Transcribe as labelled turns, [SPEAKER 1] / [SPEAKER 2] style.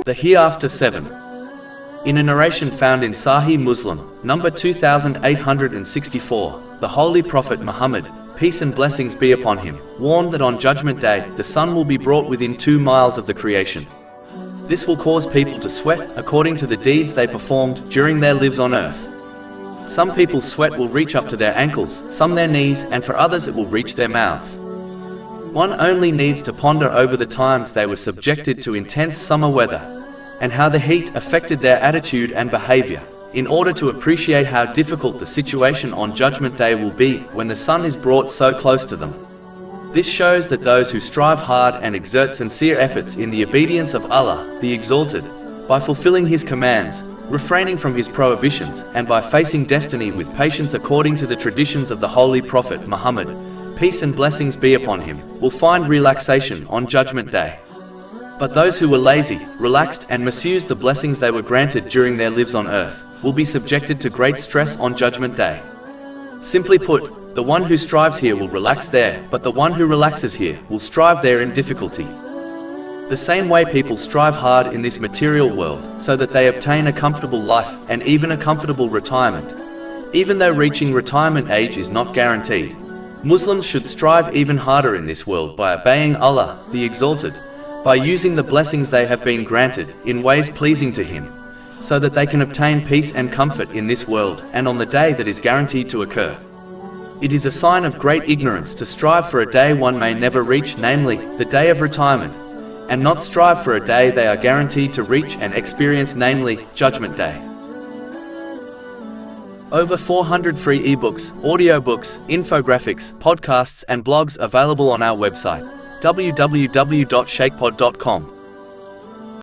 [SPEAKER 1] The Hereafter 7. In a narration found in Sahih Muslim, number 2864, the Holy Prophet Muhammad, peace and blessings be upon him, warned that on Judgment Day, the sun will be brought within 2 miles of the creation. This will cause people to sweat according to the deeds they performed during their lives on earth. Some people's sweat will reach up to their ankles, some their knees, and for others it will reach their mouths. One only needs to ponder over the times they were subjected to intense summer weather, and how the heat affected their attitude and behavior, in order to appreciate how difficult the situation on Judgment Day will be when the sun is brought so close to them. This shows that those who strive hard and exert sincere efforts in the obedience of Allah, the Exalted, by fulfilling His commands, refraining from His prohibitions, and by facing destiny with patience according to the traditions of the Holy Prophet Muhammad, peace and blessings be upon him, will find relaxation on Judgment Day. But those who were lazy, relaxed, and misused the blessings they were granted during their lives on earth, will be subjected to great stress on Judgment Day. Simply put, the one who strives here will relax there, but the one who relaxes here will strive there in difficulty. The same way people strive hard in this material world, so that they obtain a comfortable life, and even a comfortable retirement. Even though reaching retirement age is not guaranteed, Muslims should strive even harder in this world by obeying Allah, the Exalted, by using the blessings they have been granted in ways pleasing to Him, so that they can obtain peace and comfort in this world and on the day that is guaranteed to occur. It is a sign of great ignorance to strive for a day one may never reach, namely, the day of retirement, and not strive for a day they are guaranteed to reach and experience, namely, Judgment Day. Over 400 free ebooks, audiobooks, infographics, podcasts and blogs available on our website, www.shakepod.com.